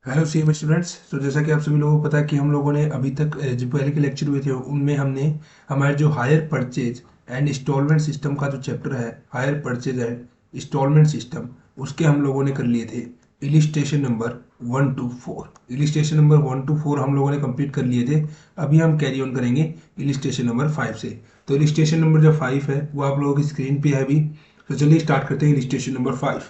Hello C M students. तो जैसा कि आप सभी लोगों को पता है कि हम लोगों ने अभी तक जो पहले के लेक्चर हुए थे उनमें हमने हमारे जो hire purchase and instalment system का जो चैप्टर है, hire purchase and instalment system, उसके हम लोगों ने कर लिए थे illustration number 1 to 4। Illustration number 1 to 4 हम लोगों ने कंप्लीट कर लिए थे। अभी हम कैरी ऑन करेंगे इलिस्ट्रेशन नंबर 5 से। तो इलिस्ट्रेशन नंबर जो 5 है वो आप लोगों की स्क्रीन पे है अभी। तो चलिए स्टार्ट करते हैं इलिस्ट्रेशन नंबर 5।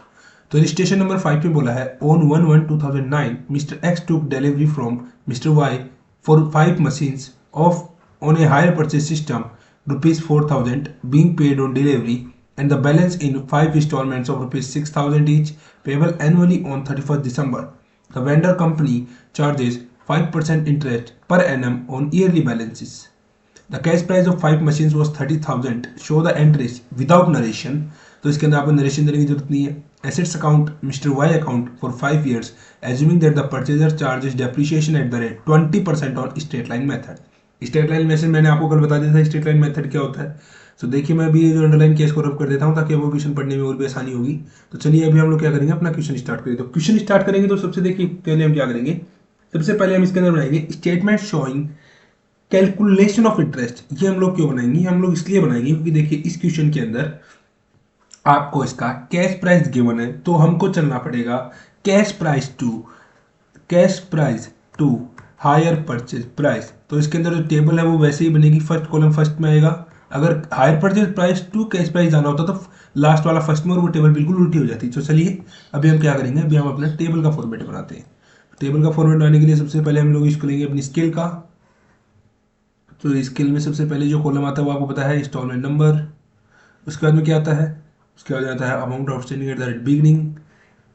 तो रजिस्ट्रेशन नंबर 5 में बोला है on 1/1/2009 mister X took delivery from mister Y for 5 machines of on a hire purchase system ₹4,000 being paid on delivery and the balance in 5 installments of ₹6,000 each payable annually on 31st December. The vendor company charges 5% interest per annum on yearly balances. The cash price of 5 machines was 30,000. Show the entries without narration. तो इसके अंदर आपको narration देने की जरूरत नहीं है। Assets account Mr. Y account for 5 years, assuming that the purchaser charges depreciation at the rate 20% on straight line method. Straight line method मैंने आपको कल बता दिया था स्ट्रेट लाइन मेथड क्या होता है। तो देखिए मैं अभी ये जो अंडरलाइन केस को रब कर देता हूँ ताकि वो क्वेश्चन पढ़ने में और भी आसानी होगी। तो चलिए अभी हम लोग क्या करेंगे, अपना क्वेश्चन स्टार्ट करेंगे। तो क्वेश्चन स्टार्ट करेंगे तो सबसे देखिए पहले हम क्या करेंगे, सबसे पहले हम इसके अंदर बनाएंगे statement showing calculation of interest. ये हम लोग क्यों बनाएंगे, हम लोग इसलिए बनाएंगे क्योंकि देखिए इस क्वेश्चन के अंदर आपको इसका कैश प्राइस गिवन है तो हमको चलना पड़ेगा cash price to hire purchase price. तो इसके अंदर जो टेबल है वो वैसे ही बनेगी, फर्स्ट कॉलम फर्स्ट में आएगा। अगर hire purchase price to cash price जाना होता तो लास्ट वाला फर्स्ट में और वो टेबल बिल्कुल उल्टी हो जाती। तो चलिए अभी हम क्या करेंगे, अभी हम अपना टेबल का फॉर्मेट बनाते हैं। टेबल का फॉर्मेट बनाने के लिए सबसे पहले हम लोग यूज करेंगे अपनी स्केल का। तो स्केल में सबसे पहले जो कॉलम आता है वो आपको पता है इंस्टॉलमेंट नंबर। उसके बाद में क्या आता है, उसके बाद आता है amount outstanding at the rate beginning.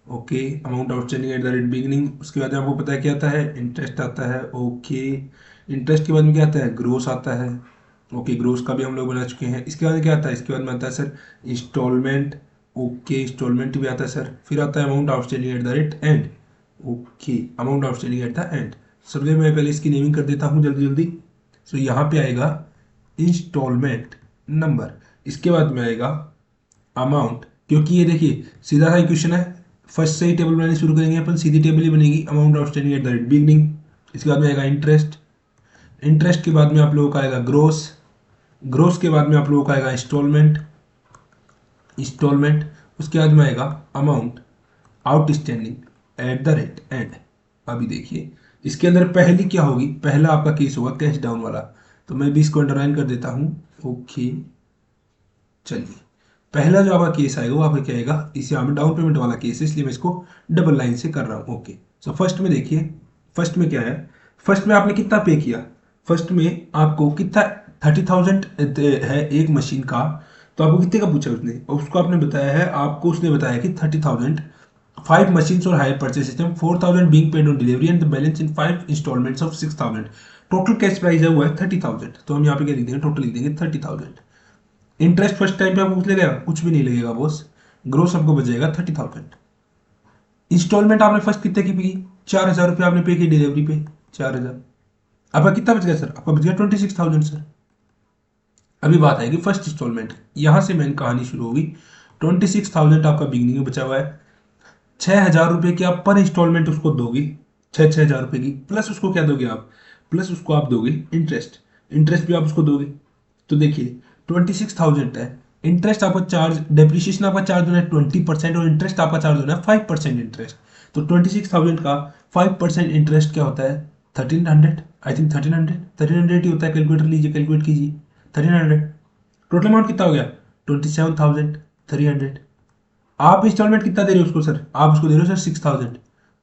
Okay, amount outstanding at the rate beginning. उसके बाद आपको पता है क्या आता है, इंटरेस्ट आता है। ओके, इंटरेस्ट के बाद में क्या आता है, ग्रोस आता है। ओके, ग्रोस का भी हम लोग बना चुके हैं। इसके बाद में क्या आता है, इसके बाद में आता है सर इंस्टॉलमेंट। ओके, इंस्टॉलमेंट भी आता है सर। फिर आता है amount outstanding at the rate and. Okay, amount outstanding at the end. सबसे मैं पहले इसकी नेमिंग कर देता हूँ जल्दी जल्दी। सो यहाँ पे आएगा इंस्टॉलमेंट नंबर। इसके बाद में आएगा अमाउंट, क्योंकि ये देखिए सीधा सा क्वेश्चन है, फर्स्ट से ही टेबल बनानी शुरू करेंगे अपन, सीधी टेबल ही बनेगी, amount outstanding at the rate beginning. इसके बाद में आएगा इंटरेस्ट। इंटरेस्ट के बाद में आप लोगों का आएगा ग्रोस। ग्रोस के बाद में आप लोगों का आएगा इंस्टॉलमेंट। इंस्टॉलमेंट उसके बाद में आएगा amount outstanding at the rate and. अभी देखिए इसके अंदर पहली क्या होगी, पहला आपका केस होगा कैश डाउन वाला। तो मैं भी इसको अंडरलाइन कर देता हूँ। ओके, चलिए पहला जो आपका केस आएगा वो आपका क्या आएगा, इसे यहाँ पे डाउन पेमेंट वाला केस है इसलिए मैं इसको डबल लाइन से कर रहा हूँ। ओके, सो फर्स्ट में देखिए, फर्स्ट में क्या है, फर्स्ट में आपने कितना पे किया, फर्स्ट में आपको कितना 30,000 है एक मशीन का। तो आपको कितने का पूछा उसने, और उसको आपने बताया है, आपको उसने बताया कि 30,000 5 machines और higher purchase system 4,000 being paid on delivery and the balance in 5 installments of 6,000। Total cash price है वो है 30,000। तो हम यहाँ पे क्या लिख देंगे, टोटल लिख देंगे 30,000। इंटरेस्ट फर्स्ट टाइम पे आपको कुछ लगेगा, कुछ भी नहीं लगेगा बॉस। ग्रोस आपको बचेगा 30,000। इंस्टॉलमेंट आपने फर्स्ट कितने की की, 4,000 रुपये आपने पे की डिलीवरी पे, 4,000। आपका कितना बच गया सर, आपका बच गया 26,000 सर। अभी बात आएगी फर्स्ट इंस्टॉलमेंट, यहां से मेन कहानी शुरू होगी। 26,000 आपका बिगनिंग में बचा हुआ है। 6,000 रुपये की आप पर इंस्टॉलमेंट उसको दोगे, 6,000 रुपये की, प्लस उसको क्या दोगे आप, प्लस उसको आप दोगे इंटरेस्ट। इंटरेस्ट भी आप उसको दोगे। तो देखिए 26,000 है, इंटरेस्ट आपका चार्ज, डेप्रिसिएशन आपका चार्ज होना है 20% और इंटरेस्ट आपका चार्ज होना है 5% इंटरेस्ट। तो 26,000 का 5% इंटरेस्ट क्या होता है, 1,300, आई थिंक 1,300 ही होता है। कैलकुलेटर लीजिए, कैलकुलेट कीजिए, 1,300। टोटल अमाउंट कितना हो गया, 27,300। आप इंस्टॉलमेंट कितना दे रहे हो उसको सर, आप उसको दे रहे हो सर 6,000।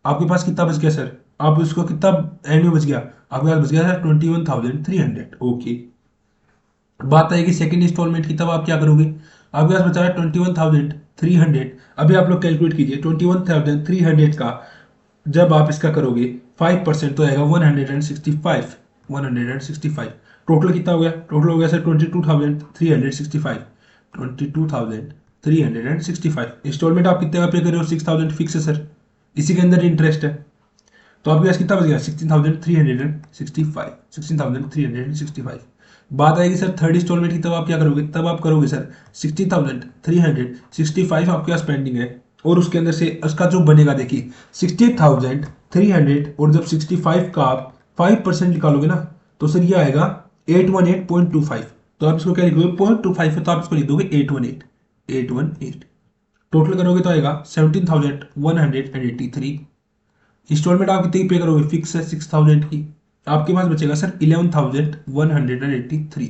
आपके पास कितना बच गया सर, आप उसको कितना एंड में बच गया, आपके पास बच गया सर 21,300। ओके, बात आएगी सेकंड इंस्टॉलमेंट की, तब आप क्या करोगे, आपके पास बचा है 21,300। अभी आप लोग कैलकुलेट कीजिए 21,300 का जब आप इसका करोगे 5% तो आएगा 165। 165 टोटल कितना हो गया, टोटल हो गया सर 22,365। 22,365 इंस्टॉलमेंट आप कितने का पे कर रहे हो, 6,000 फिक्स है सर, इसी के अंदर इंटरेस्ट है। तो आपके पास कितना बच गया, 16,365। 16,365। बात आएगी सर थर्ड इंस्टॉलमेंट की, तब आप क्या करोगे, तब आप करोगे सर 16,365 आपके पास पेंडिंग है। और उसके अंदर से उसका जो बनेगा देखिए 60,300, और जब 65 का आप 5% निकालोगे ना तो सर ये आएगा 818.25। तो आप इसको क्या लिखोगे, 0.25 है तो आप इसको लिख दोगे 818। टोटल करोगे तो आएगा 17,183। इंस्टॉलमेंट आप कितनी पे करोगे, फिक्स है 6,000 की, आपके पास बचेगा सर 11,183।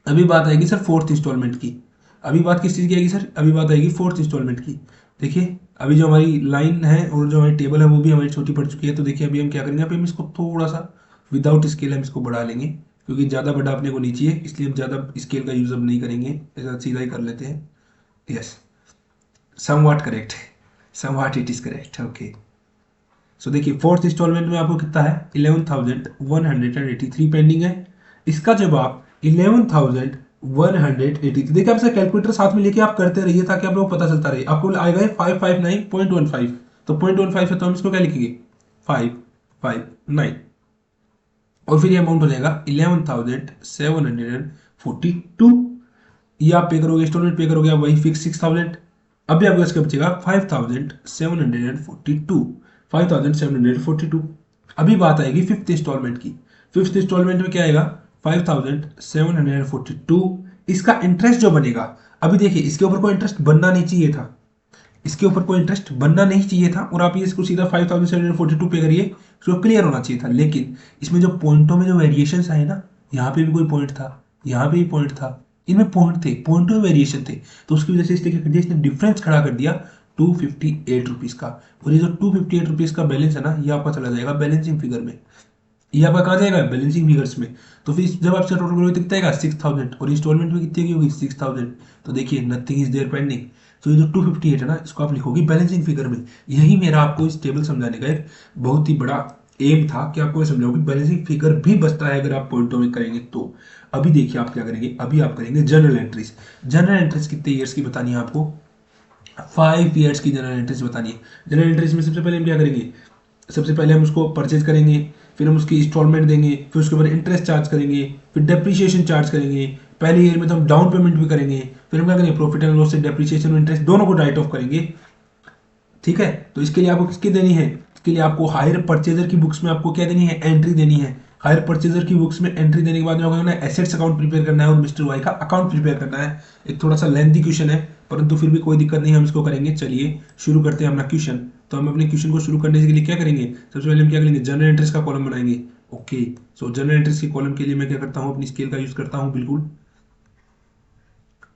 अभी बात आएगी सर फोर्थ इंस्टॉलमेंट की। अभी बात किस चीज़ की आएगी सर, अभी बात आएगी फोर्थ इंस्टॉलमेंट की। देखिए अभी जो हमारी लाइन है और जो हमारी टेबल है वो भी हमारी छोटी पड़ चुकी है। तो देखिए अभी हम क्या करेंगे, अभी हम इसको थोड़ा सा विदाउट स्केल हम इसको बढ़ा लेंगे, क्योंकि ज़्यादा बड़ा अपने को नहीं चाहिए, इसलिए हम ज़्यादा स्केल का यूज़ अब नहीं करेंगे, ऐसा सीधा ही कर लेते हैं। Yes, somewhat correct, somewhat it is correct, okay. So देखिए फोर्थ इंस्टॉलमेंट में आपको कितना है, 11,183 पेंडिंग है। इसका जवाब 11,183। देखिए आपसे कैलकुलेटर साथ में लेके आप करते रहिए ताकि आप लोग पता चलता रहे। आपको आएगा 559.15, तो 0.15 है तो हम इसको क्या लिखेंगे 559, और फिर ये अमाउंट हो जाएगा 11,742। ये आप पे करोगे, इंस्टॉलमेंट पे करोगे आप वही फिक्स 6,000। अभी आपको इसका बचेगा 5,742, 5,742। अभी बात आएगी फिफ्थ इंस्टॉलमेंट की। फिफ्थ इंस्टॉलमेंट में क्या आएगा 5,742। इसका इंटरेस्ट जो बनेगा, अभी देखिए इसके ऊपर कोई इंटरेस्ट बनना नहीं चाहिए था, इसके ऊपर कोई इंटरेस्ट बनना नहीं चाहिए था, और आप ये इसको सीधा 5,742 पे करिए, इसको क्लियर होना चाहिए था। लेकिन इसमें जो पॉइंटों में जो वेरिएशन आए ना, यहाँ पे भी कोई पॉइंट था, यहाँ पे भी पॉइंट था, इनमें पॉइंट थे, पॉइंटों में वेरिएशन थे, तो उसकी वजह से इसने क्या कर दिया, इसने डिफरेंस खड़ा कर दिया 258 रुपीज़ का। और ये जो 258 रुपीज़ का बैलेंस है ना, ये आपका चला जाएगा बैलेंसिंग फिगर में, ये आपका कहाँ जाएगा बैलेंसिंग फिगर्स में। तो फिर जब आप टोटल करोगे तो कितना आएगा 6,000, और इंस्टॉलमेंट में कितनी की होगी 6,000। तो देखिए नथिंग इज देयर पेंडिंग। तो ये जो 258 है ना, इसको आप लिखोगे बैलेंसिंग फिगर में। यही मेरा आपको इस टेबल समझाने का एक बहुत ही बड़ा एम था कि आपको समझाओ कि बैलेंसिंग फिगर भी बचता है अगर आप पॉइंटों में करेंगे तो। अभी देखिए आप क्या करेंगे, अभी आप करेंगे जनरल एंट्रीज। जनरल एंट्रीज कितने ईयर्स की बतानी है आपको, 5 ईयर्स की जनरल एंट्रीज बतानी है। जनरल एंट्रीज में सबसे पहले हम क्या करेंगे, सबसे पहले हम उसको परचेज करेंगे, फिर हम उसकी इंस्टॉलमेंट देंगे, फिर उसके ऊपर इंटरेस्ट चार्ज करेंगे, फिर डेप्रीशिएशन चार्ज करेंगे। पहले ईयर में तो हम डाउन पेमेंट भी करेंगे, फिर हम क्या करेंगे प्रॉफिट एंड लॉस से डेप्रीशिएशन और इंटरेस्ट दोनों को राइट ऑफ करेंगे। ठीक है, तो इसके लिए आपको किसकी देनी है, इसके लिए आपको हायर परचेजर की बुक्स में आपको क्या देनी है, एंट्री देनी है। हायर परचेजर की बुक्स में एंट्री देने के बाद में आपको एसेट्स अकाउंट प्रिपेयर करना है और मिस्टर वाई का अकाउंट प्रिपेयर करना है। एक थोड़ा सा लेंथी क्वेश्चन है, परंतु फिर भी कोई दिक्कत नहीं, हम इसको करेंगे। चलिए शुरू करते हैं अपना क्वेश्चन। तो हम अपने क्वेश्चन को शुरू करने के लिए क्या करेंगे, सबसे पहले हम क्या करेंगे, जनरल एंट्रीज का कॉलम बनाएंगे। ओके, सो जनरल एंट्रीज के कॉलम के लिए मैं क्या करता हूँ, अपनी स्केल का यूज करता हूँ बिल्कुल।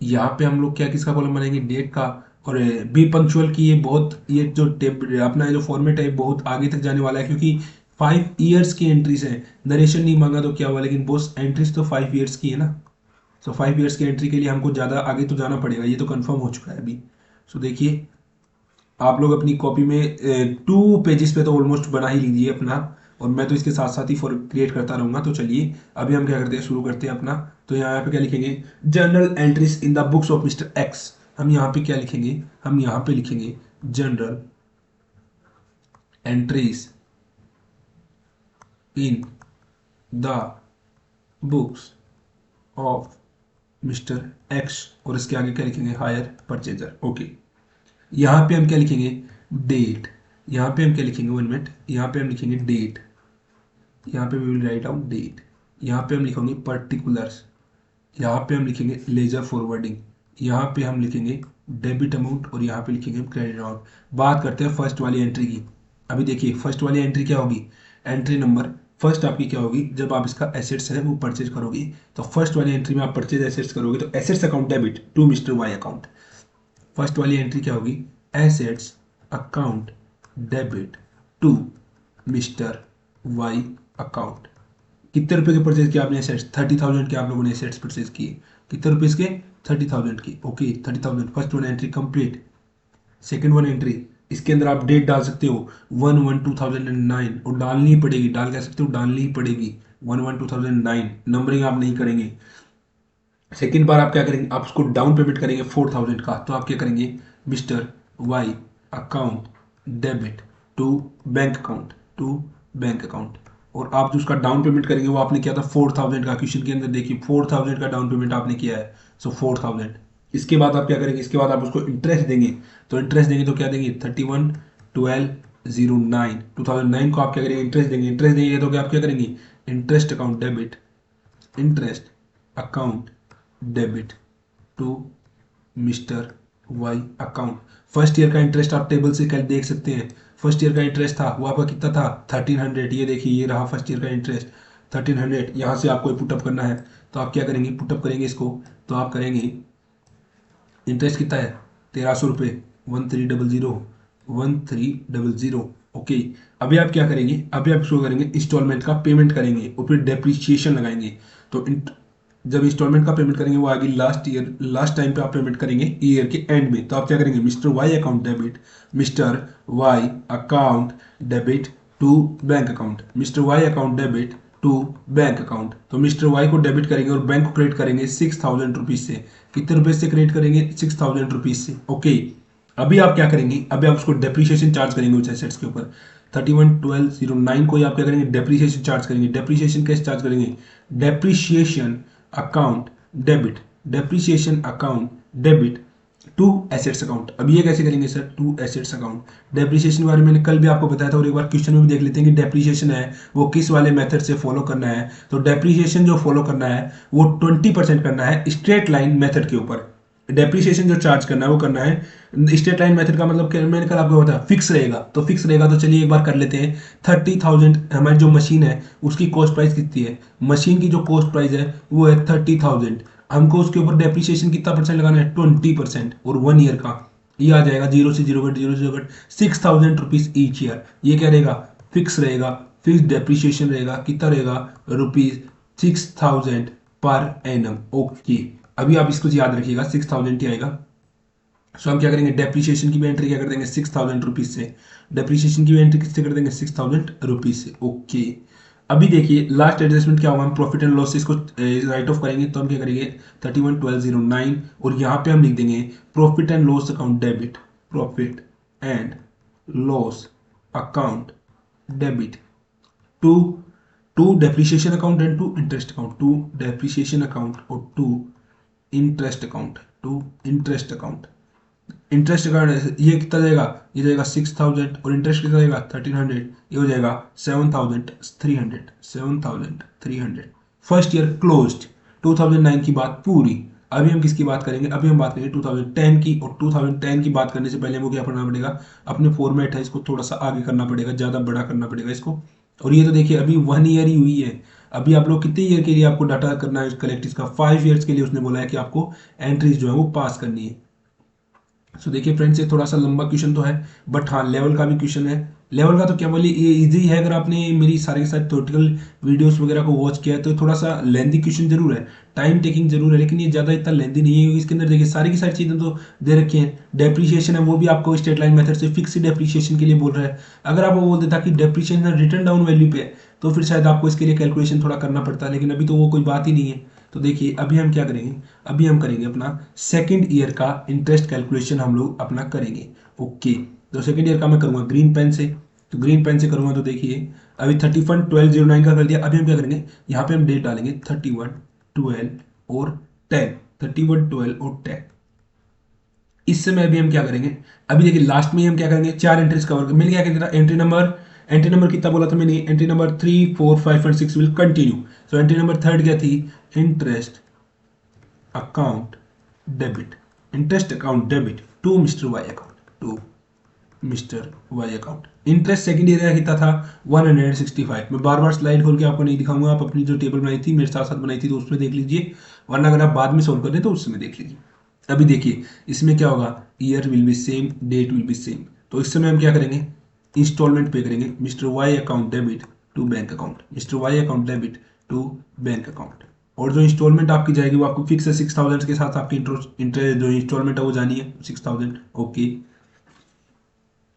यहाँ पे हम लोग क्या किसका कॉलम बनाएंगे, डेट का। और बी पंक्चुअल की ये बहुत, ये जो टेब अपना जो फॉर्मेट है बहुत आगे तक जाने वाला है, क्योंकि 5 ईयर्स की एंट्रीज है। नरेशन नहीं मांगा तो क्या हुआ, लेकिन बॉस एंट्रीज तो 5 ईयर्स की है ना। सो 5 ईयर्स की एंट्री के लिए हमको ज़्यादा आगे तो जाना पड़ेगा, ये तो कंफर्म हो चुका है अभी। सो देखिए आप लोग अपनी कॉपी में 2 पेजेस पे तो ऑलमोस्ट बना ही लीजिए अपना, और मैं तो इसके साथ साथ ही फॉर क्रिएट करता रहूंगा। तो चलिए अभी हम क्या करते हैं, शुरू करते हैं अपना। तो यहाँ पे क्या लिखेंगे, general entries in the books of mister x. हम यहाँ पे क्या लिखेंगे, हम यहाँ पे लिखेंगे general entries in the books of mister x, और इसके आगे क्या लिखेंगे, हायर परचेजर। ओके, यहाँ पे हम क्या लिखेंगे, डेट। यहाँ पे हम क्या लिखेंगे, 1 मिनट, यहाँ पे हम लिखेंगे डेट, यहाँ पे we will write down date. यहाँ पे हम लिखेंगे पर्टिकुलर्स, यहाँ पे हम लिखेंगे लेजर फॉरवर्डिंग, यहाँ पे हम लिखेंगे डेबिट अमाउंट, और यहाँ पे लिखेंगे क्रेडिट अमाउंट। बात करते हैं फर्स्ट वाली एंट्री की। अभी देखिए फर्स्ट वाली एंट्री क्या होगी, एंट्री नंबर फर्स्ट आपकी क्या होगी, जब आप इसका एसेट्स है वो परचेज करोगे, तो फर्स्ट वाली एंट्री में आप परचेज एसेट्स करोगे तो assets account debit to mister Y account. First वाली एंट्री क्या होगी, assets account debit to mister Y account. कितने रुपए के परचेज किया आपने एसेट्स, 30,000 के आप लोगों ने एसेट्स परचेज किए। कितने रुपए के, 30,000 की। Okay 30,000, first one entry complete. Second one entry, इसके अंदर आप डेट डाल सकते हो 1/1/2009, और डालनी ही पड़ेगी, डाल कह सकते हो, डालनी ही पड़ेगी 1/1/2009। नंबरिंग आप नहीं करेंगे। सेकेंड बार आप क्या करेंगे, आप उसको डाउन पेमेंट करेंगे 4,000 का, तो आप क्या करेंगे, mister Y account debit to bank account, to bank account. और आप जो उसका डाउन पेमेंट करेंगे वो आपने किया था 4,000 का, क्वेश्चन के अंदर देखिए 4,000 का डाउन पेमेंट आपने किया है, सो 4,000। इसके बाद आप क्या करेंगे, इसके बाद आप उसको इंटरेस्ट देंगे। तो इंटरेस्ट देंगे तो क्या देंगे 31/12/09 2009 को आप क्या करेंगे इंटरेस्ट देंगे। इंटरेस्ट देंगे तो क्या आप क्या करेंगे interest account debit, interest account debit to mister Y account. First year का इंटरेस्ट आप टेबल से कल देख सकते हैं। फर्स्ट ईयर का इंटरेस्ट था वो आपका कितना था 1300। ये देखिए ये रहा फर्स्ट ईयर का इंटरेस्ट 1300। यहाँ से आपको पुटअप करना है तो आप क्या करेंगे पुटअप करेंगे इसको, तो आप करेंगे इंटरेस्ट कितना है 1300 रुपये 1300 ओके। अभी आप क्या करेंगे, अभी आप इसको करेंगे इंस्टॉलमेंट का पेमेंट करेंगे और फिर डेप्रिसिएशन लगाएंगे। तो जब इंस्टॉलमेंट का पेमेंट करेंगे वो आगे लास्ट टाइम पे आप पेमेंट करेंगे ईयर के एंड में। तो आप क्या करेंगे mister Y account debit, mister Y account debit to bank account, mister Y account debit to bank account. तो मिस्टर वाई को डेबिट करेंगे और बैंक को क्रेडिट करेंगे 6000 रुपीज से। कितने रुपए से क्रेडिट करेंगे 6000 रुपीज से ओके। अभी आप क्या करेंगे, अभी आप उसको डेप्रिसिएशन चार्ज करेंगे उस एसेट्स के ऊपर 31/12/09 को ही आप क्या करेंगे डेप्रिसिएशन चार्ज करेंगे। डेप्रिसिएशन कैसे चार्ज करेंगे depreciation account debit, depreciation account debit to assets account. अब ये कैसे करेंगे sir to assets account. Depreciation के बारे में मैंने कल भी आपको बताया था और एक बार क्वेश्चन में भी देख लेते हैं कि डेप्रिसिएशन है वो किस वाले मेथड से फॉलो करना है। तो डेप्रिसिएशन जो फॉलो करना है वो 20% करना है स्ट्रेट लाइन मेथड के ऊपर। डेप्रिसिएशन जो चार्ज करना है वो करना है स्ट्रेट लाइन मेथड का मतलब मैंने कल आपको बताया फिक्स रहेगा। तो फिक्स रहेगा तो चलिए एक बार कर लेते हैं 30,000 हमारी जो मशीन है उसकी कॉस्ट प्राइस कितनी है, मशीन की जो कॉस्ट प्राइस है वो है 30,000। हमको उसके ऊपर डेप्रिसिएशन कितना परसेंट लगाना है 20% और 1 ईयर का ये आ जाएगा 0 रुपीज ईच ईयर। ये क्या रहेगा फिक्स रहेगा, फिक्स डेप्रिसिएशन रहेगा कितना रहेगा ₹6000 पर एनम ओके। अभी आप इसको याद रखिएगा 6000 ही आएगा। सो हम क्या करेंगे डेप्रिसिएशन की भी एंट्री क्या कर देंगे 6000 रुपीज से, डेप्रिसिएशन की भी एंट्री किससे कर देंगे 6000 रुपीज से ओके। अभी देखिए लास्ट एडजस्टमेंट क्या होगा, हम प्रॉफिट एंड लॉस इसको राइट ऑफ करेंगे तो हम क्या करेंगे 31/12/09 और यहाँ पे हम लिख देंगे profit and loss account debit, profit and loss account debit to depreciation account and to interest account, to depreciation account और to interest account, to interest account. Interest account ये कितना जाएगा, ये जाएगा 6000 और इंटरेस्ट कितना जाएगा 1300, ये हो जाएगा 7300। फर्स्ट ईयर क्लोज्ड 2009 की बात पूरी। अभी हम किसकी बात करेंगे, अभी हम बात करेंगे 2010 की। और 2010 की बात करने से पहले हमको क्या करना पड़ेगा, अपने फॉर्मेट है इसको थोड़ा सा आगे करना पड़ेगा, ज़्यादा बड़ा करना पड़ेगा इसको। और ये तो देखिए अभी 1 ईयर ही हुई है। अभी आप लोग कितने ईयर के लिए आपको डाटा करना है कलेक्ट इसका 5 ईयर्स के लिए उसने बोला है कि आपको एंट्रीज जो है वो पास करनी है। सो देखिए फ्रेंड्स ये थोड़ा सा लंबा क्वेश्चन तो है बट हाँ लेवल का भी क्वेश्चन है। लेवल का तो क्या बोलिए ये इजी है, अगर आपने मेरी सारे के सारे थ्योरेटिकल वीडियोस वगैरह को वॉच किया है तो थोड़ा सा लेंथी क्वेश्चन जरूर है, टाइम टेकिंग जरूर है, लेकिन ये ज़्यादा इतना लेंथी नहीं है क्योंकि इसके अंदर देखिए सारी की सारी चीज़ें तो दे रखी हैं। डेप्रिसिएशन है वो भी आपको स्ट्रेट लाइन मेथड से फिक्स डेप्रिसिएशन के लिए बोल रहा है। अगर आप वो बोल देता कि डेप्रिसिएशन रिटर्न डाउन वैल्यू पे है तो फिर शायद आपको इसके लिए कैलकुलेशन थोड़ा करना पड़ता, लेकिन अभी तो वो कोई बात ही नहीं है। तो देखिए अभी हम क्या करेंगे, अभी हम करेंगे अपना सेकंड ईयर का इंटरेस्ट कैलकुलेशन हम लोग अपना करेंगे ओके। तो सेकंड ईयर का मैं करूंगा ग्रीन पेन से, तो ग्रीन पेन से करूंगा तो देखिए अभी 31/12/09 का कर दिया। अभी हम क्या करेंगे यहाँ पे हम डेट डालेंगे 31/12 और 10, 31/12 और 10। इस समय अभी हम क्या करेंगे, अभी देखिए लास्ट में हम क्या करेंगे 4 एंट्रीज कवर मिल गया कितना एंट्री नंबर कितना बोला था मैंने, entry number 3, 4, 5 and 6 will continue. So entry number 3 क्या थी interest account debit, interest account debit to mister Y account, to mister Y account. Interest second year का कितना था 165। मैं बार बार स्लाइड खोल के आपको नहीं दिखाऊंगा, आप अपनी जो टेबल बनाई थी मेरे साथ साथ बनाई थी तो उसमें देख लीजिए, वरना अगर आप बाद में सोल्व कर रहे तो उसमें देख लीजिए। अभी देखिए इसमें क्या होगा year will be same, date will be same. तो इस समय हम क्या करेंगे इंस्टॉलमेंट पे करेंगे mister Y account debit to bank account, mister Y account debit to bank account. और जो इंस्टॉलमेंट आपकी जाएगी वो आपको फिक्स है 6000 के साथ आपकी इंटरेस्ट जो इंस्टॉलमेंट है वो जानी है 6000 ओके,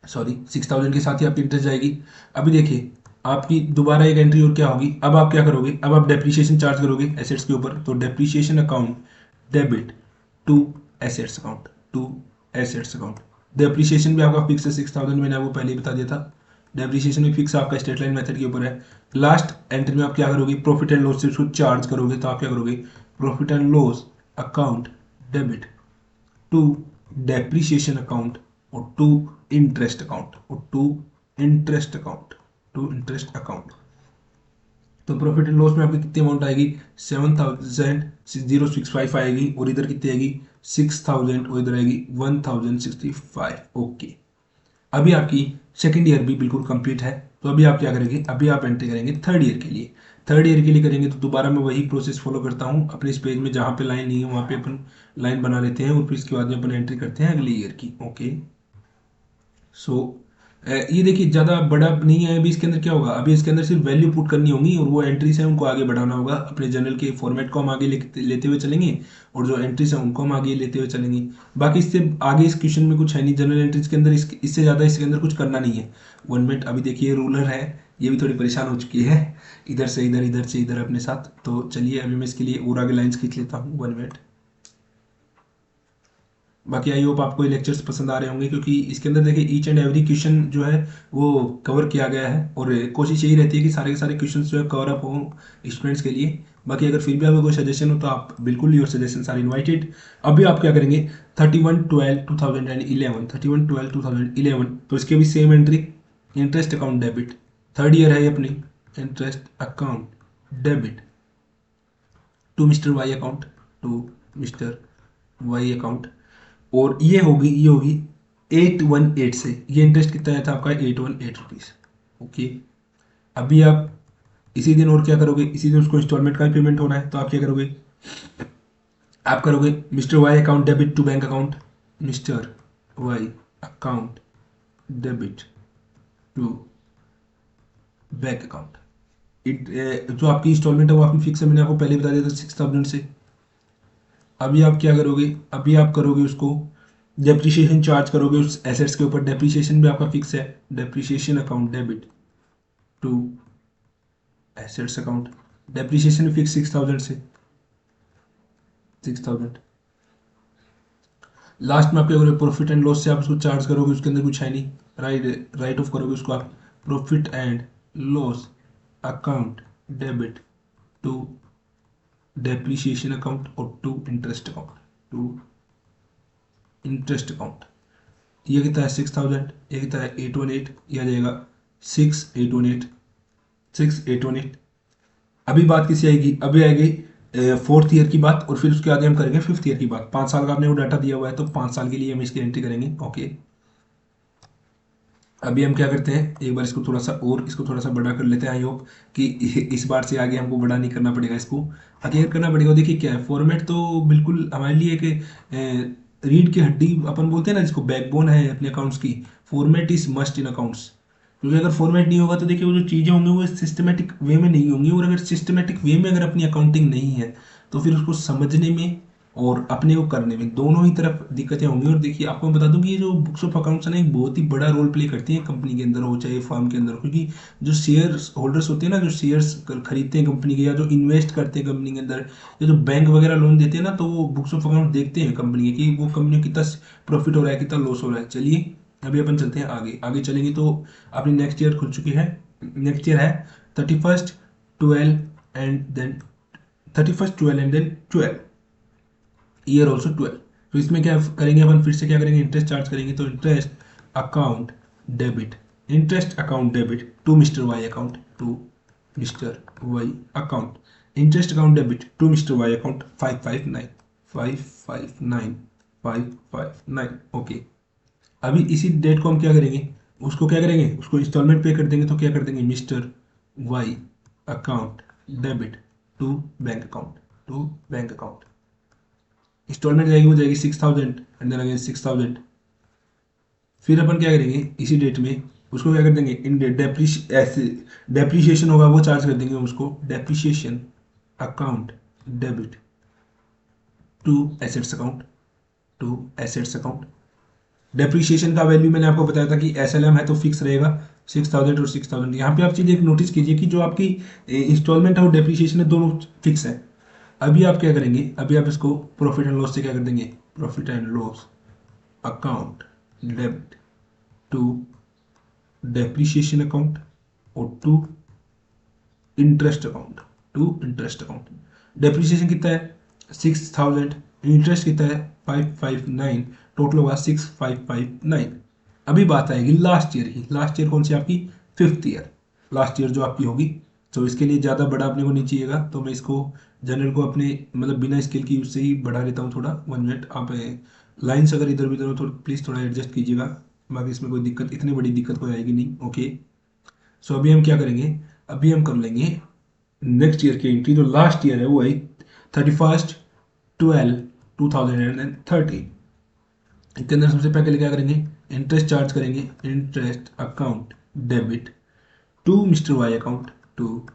सॉरी 6000 के साथ ही आपकी इंटरेस्ट जाएगी। अभी देखिए आपकी दोबारा एक एंट्री और क्या होगी, अब आप क्या करोगे, अब आप डेप्रिसिएशन चार्ज करोगे एसेट्स के ऊपर। तो depreciation account debit to assets account, to assets account. Depreciation भी आपका फिक्स है 6000, मैंने आपको पहले ही बता दिया था। डेप्रिसिएशन भी फिक्स आपका स्ट्रेट लाइन मेथड के ऊपर है। लास्ट एंट्री में आप क्या करोगे प्रॉफिट एंड लॉस से उसको चार्ज करोगे। तो आप क्या करोगे profit and loss account debit to depreciation account और टू इंटरेस्ट अकाउंट, और to interest account, to interest account. तो प्रॉफिट एंड लॉस में आपकी कितनी अमाउंट आएगी, 7000 आएगी, और इधर कितनी आएगी 6000, और इधर आएगी 1065। ओके, अभी आपकी सेकेंड ईयर भी बिल्कुल कंप्लीट है। तो अभी आप क्या करेंगे, अभी आप एंट्री करेंगे थर्ड ईयर के लिए। थर्ड ईयर के लिए करेंगे तो दोबारा मैं वही प्रोसेस फॉलो करता हूँ अपने इस पेज में, जहाँ पे लाइन नहीं है वहाँ पे अपन लाइन बना लेते हैं, और फिर इसके बाद में अपन एंट्री करते हैं अगले ईयर की। ओके, सो ये देखिए ज़्यादा बड़ा नहीं है। अभी इसके अंदर क्या होगा, अभी इसके अंदर सिर्फ वैल्यू पुट करनी होगी, और वो एंट्रीज हैं उनको आगे बढ़ाना होगा। अपने जर्नल के फॉर्मेट को हम आगे लेते हुए चलेंगे, और जो एंट्रीज हैं उनको हम आगे लेते हुए चलेंगे। बाकी इससे आगे इस क्वेश्चन में कुछ है नहीं जनरल एंट्रीज के अंदर, इससे ज़्यादा इसके अंदर कुछ करना नहीं है। 1 मिनट, अभी देखिए रूलर है, ये भी थोड़ी परेशान हो चुकी है, इधर से इधर, इधर से इधर अपने साथ। तो चलिए अभी मैं इसके लिए और आगे लाइन्स खींच लेता हूँ। 1 मिनट। बाकी आई होप आपको ये लेक्चर्स पसंद आ रहे होंगे, क्योंकि इसके अंदर देखिए ईच एंड एवरी क्वेश्चन जो है वो कवर किया गया है, और कोशिश यही रहती है कि सारे के सारे क्वेश्चन जो है कवर अप हों स्टूडेंट्स के लिए। बाकी अगर फिर भी आपको कोई सजेशन हो तो आप बिल्कुल, योर सजेशन आर इन्वाइटेड। अभी आप क्या करेंगे, 31/12/2011, 31/12/2011, तो इसके भी same entry, interest account debit, third year है ये अपनी, interest account debit to mister Y account, to mister Y account. और ये होगी 818 से। ये इंटरेस्ट कितना आया था आपका, 818 रुपीज़। ओके, अभी आप इसी दिन और क्या करोगे, इसी दिन उसको इंस्टॉलमेंट का ही पेमेंट होना है, तो आप क्या करोगे, आप करोगे mister Y account debit to bank account, mister Y account debit to bank account. जो आपकी इंस्टॉलमेंट है वो आपकी फिक्स है, मैंने आपको पहले बता दिया था 6000 से। अभी आप क्या करोगे, अभी आप करोगे उसको डेप्रिसिएशन चार्ज करोगे उस एसेट्स के ऊपर, डेप्रिसिएशन भी आपका फिक्स है, depreciation account debit to assets account, depreciation भी फिक्स 6000 से, 6000। लास्ट में आप क्या करोगे, प्रॉफिट एंड लॉस से आप उसको चार्ज करोगे, उसके अंदर कुछ है नहीं, राइट ऑफ करोगे उसको आप, profit and loss account debit to depreciation account और to interest account, to interest account. ये कितना है 6000, ये कितना है 818, ये आ जाएगा 6818, 6818। अभी बात किसी आएगी, अभी आएगी फोर्थ ईयर की बात, और फिर उसके आगे हम करेंगे फिफ्थ ईयर की बात। 5 साल का आपने वो डाटा दिया हुआ है, तो 5 साल के लिए हम इसकी एंट्री करेंगे। ओके, अभी हम क्या करते हैं, एक बार इसको थोड़ा सा और इसको थोड़ा सा बड़ा कर लेते हैं। आई होप कि इस बार से आगे हमको बड़ा नहीं करना पड़ेगा, इसको आगे करना पड़ेगा। देखिए क्या है, फॉर्मेट तो बिल्कुल हमारे लिए एक रीढ़ की हड्डी अपन बोलते हैं ना, जिसको बैकबोन है अपने अकाउंट्स की। Format is must in accounts, क्योंकि अगर फॉर्मेट नहीं होगा तो देखिए वो जो चीज़ें होंगी वो सिस्टमेटिक वे में नहीं होंगी, और अगर सिस्टमेटिक वे में अगर अपनी अकाउंटिंग नहीं है तो फिर उसको समझने में और अपने को करने में दोनों ही तरफ दिक्कतें होंगी। और देखिए आपको मैं बता दूं कि ये जो बुक्स ऑफ अकाउंट्स है ना, एक बहुत ही बड़ा रोल प्ले करती है कंपनी के अंदर हो चाहे फर्म के अंदर हो, क्योंकि जो शेयर होल्डर्स होते हैं ना, जो शेयर्स खरीदते हैं कंपनी के, या जो इन्वेस्ट करते हैं कंपनी के अंदर, या जो बैंक वगैरह लोन देते हैं ना, तो वो बुक्स ऑफ अकाउंट देखते हैं कंपनी के कि वो कंपनी को कितना प्रॉफिट हो रहा है, कितना लॉस हो रहा है। चलिए अभी अपन चलते हैं आगे, आगे चलेंगे तो अपनी नेक्स्ट ईयर खुल चुकी है। नेक्स्ट ईयर है 31/12 and then 31/12 and then 12 year also 12। तो इसमें क्या करेंगे अपन, फिर से क्या करेंगे, इंटरेस्ट चार्ज करेंगे। तो interest account debit, interest account debit to mister Y account, to mister Y account, interest account debit to mister Y account 559, 559, 559। Okay, अभी इसी डेट को हम क्या करेंगे, उसको क्या करेंगे, उसको इंस्टॉलमेंट पे कर देंगे। तो क्या कर देंगे, mister Y account debit to bank account, to bank account. Instalment जाएगी वो जाएगी 6000 एंड देन अगेन 6000। फिर अपन क्या करेंगे इसी डेट में, उसको क्या कर देंगे, इन डेप्रीशिएशन होगा वो चार्ज कर देंगे उसको, depreciation account debit to assets account, to assets account. Depreciation का वैल्यू मैंने आपको बताया था कि एसएलएम है तो फिक्स रहेगा 6000 और 6000। यहाँ पे आप चीज़ एक नोटिस कीजिए कि जो आपकी इंस्टॉलमेंट है और डेप्रीशिएशन है दोनों फिक्स है। अभी आप क्या करेंगे, अभी आप इसको प्रॉफिट एंड लॉस से क्या कर देंगे, profit and loss account debit to depreciation account और to interest account, to interest account. Depreciation कितना है 6000, इंटरेस्ट कितना है 559, टोटल होगा 6559। अभी बात आएगी लास्ट ईयर की। लास्ट ईयर कौन सी आपकी? 5th ईयर, लास्ट ईयर जो आपकी होगी। तो इसके लिए ज़्यादा बड़ा अपने को नहीं चाहिएगा, तो मैं इसको जनरल को अपने मतलब बिना स्केल की यूज से ही बढ़ा लेता हूँ थोड़ा। 1 मिनट आप लाइन्स अगर इधर उधर हो तो प्लीज़ थोड़ा एडजस्ट कीजिएगा, बाकी इसमें कोई दिक्कत, इतनी बड़ी दिक्कत कोई आएगी नहीं। ओके, सो अभी हम क्या करेंगे, अभी हम कर लेंगे नेक्स्ट ईयर की एंट्री। जो लास्ट ईयर है वो है 31/12/2013। इसके अंदर सबसे पहले क्या करेंगे, इंटरेस्ट चार्ज करेंगे। Interest account debit to mister Y account, to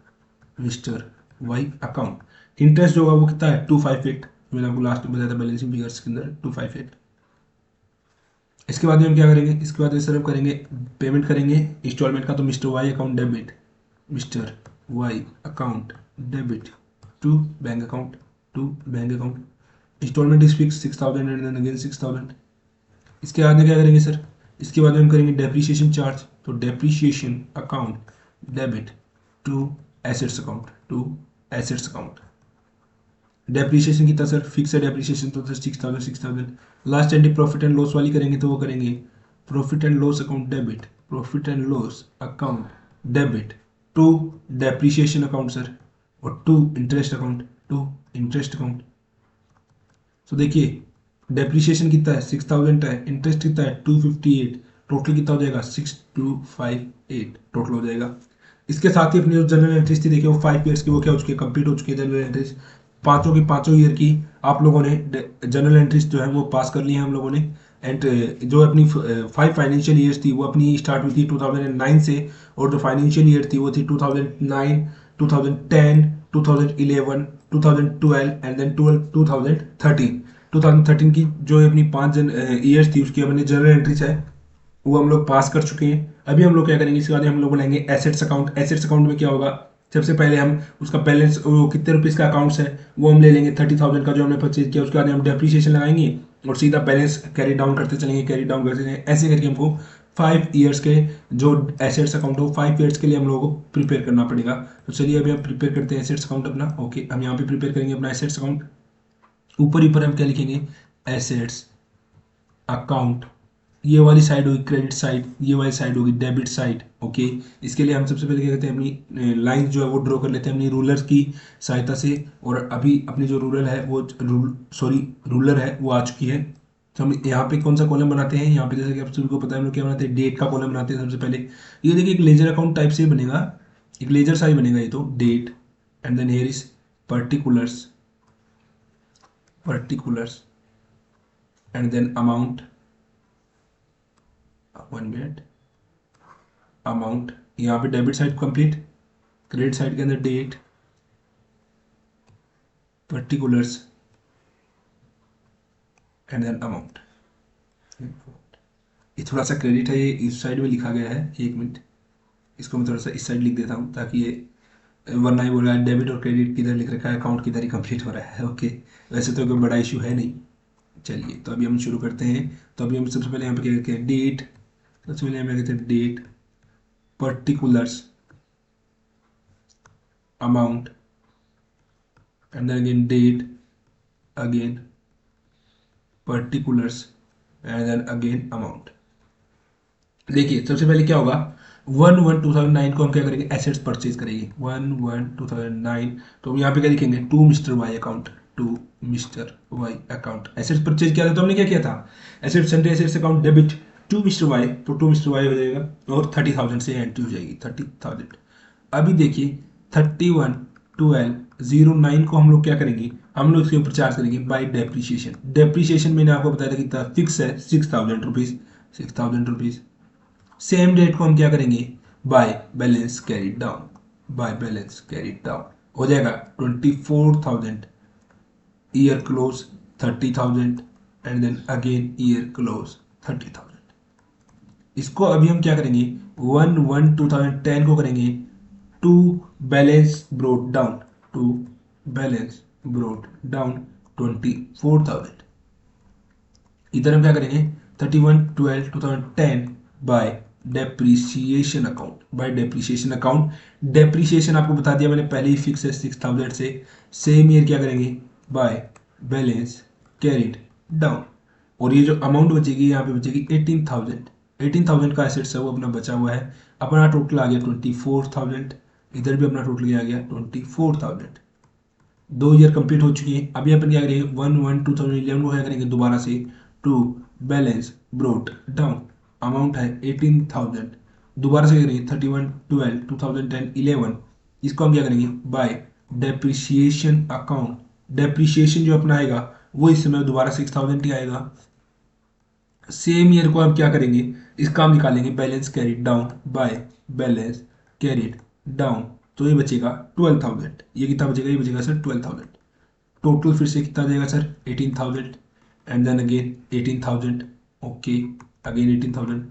mister Y account. Interest जो होगा वो कितना है? 258। मैंने आपको लास्ट में बताया था बैलेंसिंग फिगर्स के अंदर 258। इसके बाद में हम क्या करेंगे, इसके बाद सर हम करेंगे पेमेंट करेंगे इंस्टॉलमेंट का। तो mister Y account debit, mister Y account debit to bank account, to bank account. Instalment is fix 6000 and then again 6000। इसके बाद में क्या करेंगे सर, इसके बाद में हम करेंगे डेप्रीशिएशन चार्ज। तो depreciation account debit to assets account, to assets account. Depreciation कितना सर? फिक्स है डेप्रीशिएशन, तो 6000 6000। Last entry profit and loss वाली करेंगे, तो वो करेंगे profit and loss account debit, profit and loss account debit to depreciation account sir, और to interest account, to interest account. तो देखिए डेप्रीशिएशन कितना है? 6000 है, इंटरेस्ट कितना है? 258। टोटल कितना हो जाएगा? 6258 टोटल हो जाएगा। इसके साथ ही अपनी जो जनरल एंट्रीज थी देखिए वो 5 ईयर्स की, वो क्या हो चुकी है? कंप्लीट हो चुकी है जनरल एंट्रीज। पांचों की पांचों ईयर की आप लोगों ने जनरल एंट्रीज जो है वो पास कर ली है हम लोगों ने। एंड जो अपनी 5 फाइनेंशियल ईयर्स थी वो अपनी स्टार्ट हुई थी 2009 से, और जो फाइनेंशियल ईयर थी वो थी 2009, 2010, 2011, 2012 एंड देन 2013। 2013 की जो अपनी 5 ईयर्स थी उसकी हमने जनरल एंट्रीज है वो हम लोग पास कर चुके हैं। अभी हम लोग क्या करेंगे, इसके बाद हम लोग लेंगे एसेट्स अकाउंट। एसेट्स अकाउंट में क्या होगा, सबसे पहले हम उसका बैलेंस, वो कितने रुपीज़ का अकाउंट्स है वो हम ले लेंगे 30,000 का जो हमने परचेज किया। उसके बाद हम डेप्रीशिएशन लगाएंगे और सीधा बैलेंस कैरी डाउन करते चलेंगे, कैरी डाउन करते चलेंगे। ऐसे करके हमको 5 ईयर्स के जो एसेट्स अकाउंट हो 5 ईयर्स के लिए हम लोगों को प्रिपेयर करना पड़ेगा। तो चलिए अभी हम प्रिपेयर करते हैं एसेट्स अकाउंट अपना। ओके, हम यहाँ पे प्रिपेयर करेंगे अपना एसेट्स अकाउंट। ऊपर ही पर हम क्या लिखेंगे, एसेट्स अकाउंट। ये वाली साइड होगी क्रेडिट साइड, ये वाली साइड होगी डेबिट साइड। ओके, इसके लिए हम सबसे पहले क्या करते हैं, अपनी लाइन जो है वो ड्रॉ कर लेते हैं अपनी रूलर की सहायता से। और अभी अपनी जो रूलर है वो रूलर है वो आ चुकी है। तो हम यहाँ पे कौन सा कॉलम बनाते हैं, यहाँ पे जैसे कि आप सभी को पता है हम लोग क्या बनाते हैं, डेट का कॉलम बनाते हैं सबसे पहले। ये देखिए एक लेजर अकाउंट टाइप से बनेगा, एक लेजर सा ही बनेगा ये। तो date and then here is particulars, particulars and then amount. 1 minute, amount. यहाँ पे debit side complete, credit side के अंदर date, particulars and then amount. ये थोड़ा सा क्रेडिट है, ये इस साइड में लिखा गया है। 1 मिनट, इसको मैं थोड़ा सा इस साइड लिख देता हूँ ताकि ये वरना ही बोल रहा है डेबिट और क्रेडिट किधर लिख रखा है, अकाउंट किधर ही कंप्लीट हो रहा है। ओके, वैसे तो कोई बड़ा इशू है नहीं। चलिए तो अभी हम शुरू करते हैं। तो अभी हम सबसे पहले यहाँ पे क्या करते हैं, डेट। सबसे पहले हम कहते हैं date, particulars, amount and then again date, again particulars and then again amount। देखिए सबसे पहले क्या होगा, 1/1/2009 को हम क्या करेंगे, एसेट्स परचेज करेंगे 1/1/2009। तो हम यहाँ पे क्या लिखेंगे, to mister Y account, to mister Y account. Assets purchase किया था तो हमने क्या किया था, assets entry assets account debit to mister Y, तो टू मिस्टर वाई हो जाएगा और 30,000 से एंट्री हो जाएगी 30,000। अभी देखिए 31/12/09 को हम लोग क्या करेंगे, हम लोग इसके ऊपर चार्ज करेंगे बाय डेप्रीशिएशन। डेप्रीशिएशन मैंने आपको बताया था कितना फिक्स है, 6,000 रुपीज़, 6,000 रुपीज़। सेम डेट को हम क्या करेंगे, by balance carried down, by balance carried down हो जाएगा 24,000, year close 30,000 and then again year close 30,000। इसको अभी हम क्या करेंगे, 1/1/2010 को करेंगे to balance brought down, to balance brought down 24,000। इधर हम क्या करेंगे 31/12/2010 by depreciation account, by depreciation account. Depreciation आपको बता दिया मैंने पहले ही, फिक्स है 6,000 से। सेम ईयर क्या करेंगे, बाय बैलेंस कैरिड डाउन। और ये जो अमाउंट बचेगी यहाँ पे बचेगी 18,000, 18,000 का एसेट्स है वो अपना बचा हुआ है। अपना टोटल आ गया 24,000, इधर भी अपना टोटल आ गया 24,000। 2 ईयर कंप्लीट हो चुकी है। अभी अपन क्या करेंगे 1/1/2011 को क्या करेंगे दोबारा से to balance brought down, amount है 18,000, दोबारा से करेंगे 31/12/2010 इसको हम क्या करेंगे बाय डेप्रिसिएशन अकाउंट। डेप्रिसिएशन जो अपना आएगा वो इस समय दोबारा 6,000 ही आएगा। सेम ईयर को हम क्या करेंगे इसका हम निकालेंगे balance carried down by balance carried down, तो ये बचेगा 12,000। ये कितना बचेगा, ये बचेगा सर 12,000। टोटल फिर से कितना आ जाएगा sir 18,000 and then again 18,000, okay again 18,000।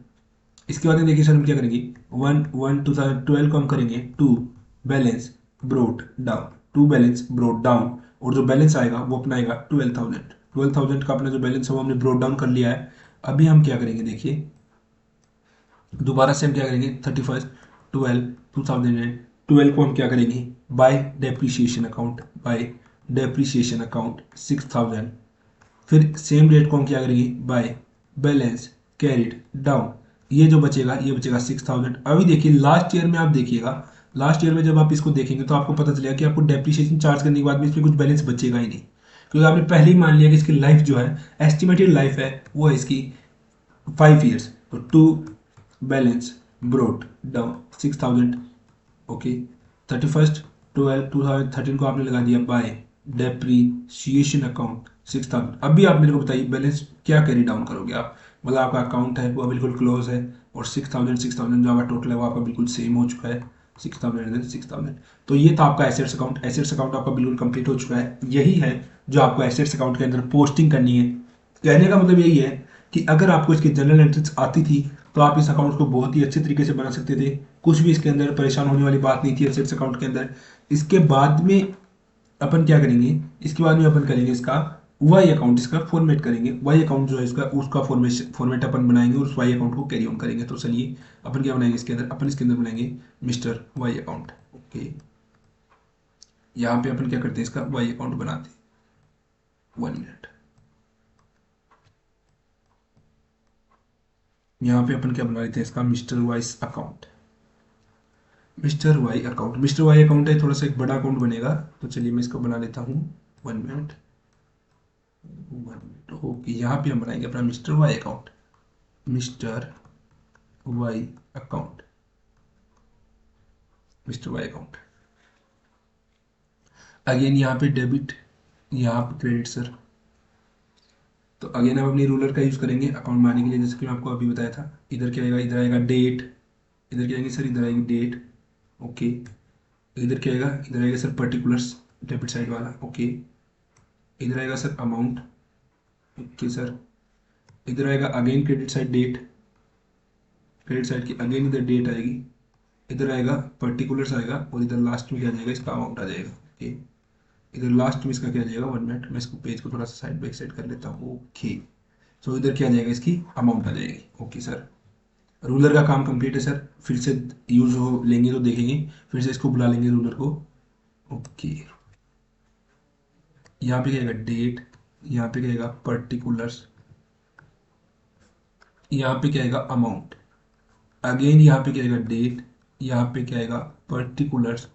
इसके बाद में देखिए सर हम क्या करेंगे 1/1/2012 को हम करेंगे to balance brought down, to balance brought down, और जो बैलेंस आएगा वो अपना आएगा 12,000। 12,000 का अपना जो बैलेंस है वो हमने ब्रोट डाउन कर लिया है। अभी हम क्या करेंगे देखिए दोबारा से हम क्या करेंगे 31/12/2012 को हम क्या करेंगे bye depreciation account, bye depreciation account 6,000। फिर सेम रेट को हम क्या करेंगे बाय बैलेंस कैरिड डाउन, ये जो बचेगा ये बचेगा 6,000। अभी देखिए लास्ट ईयर में आप देखिएगा, लास्ट ईयर में जब आप इसको देखेंगे तो आपको पता चलेगा कि आपको डेप्रिसिएशन चार्ज करने के बाद भी इसमें कुछ बैलेंस बचेगा ही नहीं, क्योंकि आपने पहले ही मान लिया कि इसकी लाइफ जो है एस्टिमेटेड लाइफ है वो है इसकी 5 ईयर्स। तो to balance brought down 6,000, okay 31/12/2013 को आपने लगा दिया बाय डेप्रीशिएशन अकाउंट 6,000। अभी आप मेरे को बताइए बैलेंस क्या कैरी डाउन करोगे आप, मतलब आपका अकाउंट है वो बिल्कुल क्लोज है और 6,000 जो आपका टोटल है वो आपका बिल्कुल सेम हो चुका है 6,000। तो ये था आपका एसेट्स अकाउंट। एसेट्स अकाउंट आपका बिल्कुल कंप्लीट हो चुका है। यही है जो आपको एसेट्स अकाउंट के अंदर पोस्टिंग करनी है। कहने का मतलब यही है कि अगर आपको इसकी जनरल एंट्रीज आती थी तो आप इस अकाउंट को बहुत ही अच्छे तरीके से बना सकते थे, कुछ भी इसके अंदर परेशान होने वाली बात नहीं थी एसेट्स अकाउंट के अंदर। इसके बाद में अपन क्या करेंगे, इसके बाद में अपन करेंगे इसका वाई अकाउंट, इसका फॉर्मेट करेंगे। वाई अकाउंट जो है इसका उसका फॉर्मेट अपन बनाएंगे और उस वाई अकाउंट को कैरी ऑन करेंगे। तो चलिए अपन क्या बनाएंगे इसके अंदर, अपन इसके अंदर बनाएंगे मिस्टर वाई अकाउंट, ओके। यहाँ पे अपन क्या करते हैं इसका वाई अकाउंट बनाते हैं। 1 मिनट, यहाँ पे अपन क्या बना लेते हैं इसका Mr Y's account. Mister Y account, mister Y account है थोड़ा सा एक बड़ा अकाउंट बनेगा, तो चलिए मैं इसको बना लेता हूँ 1 मिनट। ओके यहाँ पे हम बनाएंगे अपना Mr Y account, mister Y account, mister Y account. Again यहाँ पे डेबिट, यहाँ पे क्रेडिट सर। तो अगेन हम अपनी रूलर का यूज करेंगे अकाउंट बनाने के लिए, जैसे कि मैं आपको अभी बताया था। इधर क्या आएगा, इधर आएगा डेट, इधर क्या आएंगे सर, इधर आएगी डेट, ओके। इधर क्या आएगा, इधर आएगा सर पर्टिकुलर्स, डेबिट साइड वाला, ओके। इधर आएगा सर अमाउंट, ओके सर। इधर आएगा again credit side date, credit side की अगेन इधर डेट आएगी। इधर आएगा पर्टिकुलर्स आएगा और इधर लास्ट में क्या आ जाएगा इसका अमाउंट आ जाएगा, ओके। इधर लास्ट में इसका क्या आ जाएगा 1 मिनट, मैं इसको पेज को थोड़ा सा साइड बाई साइड कर लेता हूँ, ओके। तो इधर क्या आ जाएगा इसकी अमाउंट आ जाएगी, ओके सर। रूलर का काम कंप्लीट है सर, फिर से यूज हो लेंगे तो देखेंगे, फिर से इसको बुला लेंगे रूलर को, ओके। यहाँ पे क्या आएगा डेट, यहाँ पे क्या आएगा पर्टिकुलर्स, यहाँ पे क्या आएगा अमाउंट, अगेन यहाँ पे क्या आएगा डेट, यहाँ पे क्या आएगा पर्टिकुलर्स,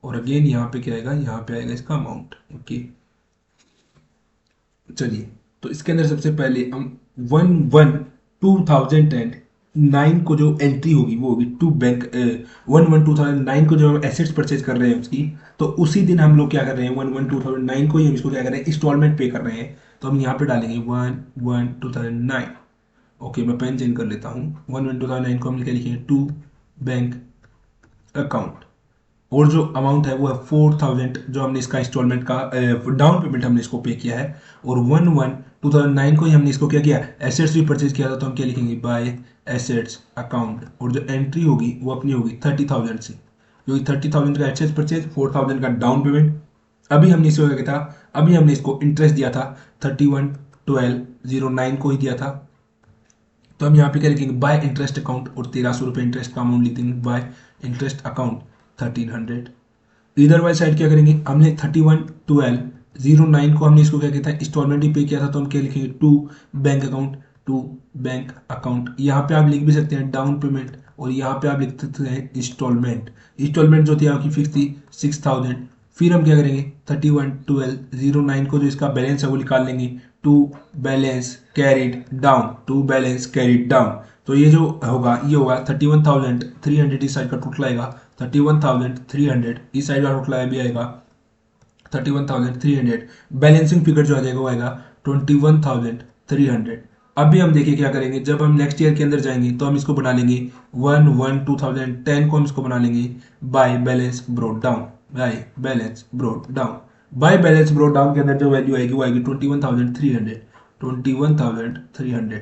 और अगेन यहाँ पे क्या आएगा, यहाँ पे आएगा इसका अमाउंट, ओके। चलिए तो इसके अंदर सबसे पहले हम 1/1/2009 को जो एंट्री होगी वो होगी टू बैंक 1/1/2009 को जो हम एसेट्स परचेज कर रहे हैं उसकी, तो उसी दिन हम लोग क्या कर रहे हैं 1/1/2009 को ही हम इसको क्या कर रहे हैं इंस्टॉलमेंट पे कर रहे हैं। तो हम यहाँ पे डालेंगे 1/1/2009, ओके। मैं पेन चेंज कर लेता हूँ। 1/1/2009 को हम क्या लिखेंगे टू बैंक अकाउंट, और जो अमाउंट है वो है 4,000 जो हमने इसका इंस्टॉलमेंट का डाउन पेमेंट हमने इसको पे किया है। और 1/1/2009 को ही हमने इसको क्या किया एसेट्स भी परचेज किया था, तो हम क्या लिखेंगे बाय एसेट्स अकाउंट, और जो एंट्री होगी वो अपनी होगी 30,000 से, क्योंकि 30,000 का एसेट्स परचेज, 4,000 का डाउन पेमेंट। अभी हमने इसको क्या था, अभी हमने इसको इंटरेस्ट दिया था 31/12/09 को ही दिया था, तो हम यहाँ पे क्या लिखेंगे बाय इंटरेस्ट अकाउंट, और 1,300 रुपये इंटरेस्ट का अमाउंट लिख देंगे बाय इंटरेस्ट अकाउंट 1,300। इधर वाली साइड क्या करेंगे, हमने 31/12/09 को हमने इसको क्या किया था इंस्टॉलमेंट ही पे किया था, तो हम क्या लिखेंगे to bank account to bank account. यहाँ पे आप लिख भी सकते हैं डाउन पेमेंट, और यहाँ पे आप लिख सकते हैं इंस्टॉलमेंट। इंस्टॉलमेंट जो थी आपकी फिक्स थी 6000। फिर हम क्या करेंगे 31/12/09 को जो इसका बैलेंस है वो निकाल लेंगे, to balance carried down, to balance carried down. तो ये जो होगा ये होगा 31,300, इस साइड का टोटल आएगा 31,300, इस साइड का टोटल भी आएगा 31,300। बैलेंसिंग फिगर जो आ जाएगा वो आएगा 21,300। अभी हम देखिए क्या करेंगे, जब हम नेक्स्ट ईयर के अंदर जाएंगे तो हम इसको बना लेंगे 1/1/2010 को हम इसको बना लेंगे by balance brought down, by balance brought down. By balance brought down के अंदर जो वैल्यू आएगी वो आएगी 21,300, 21,300।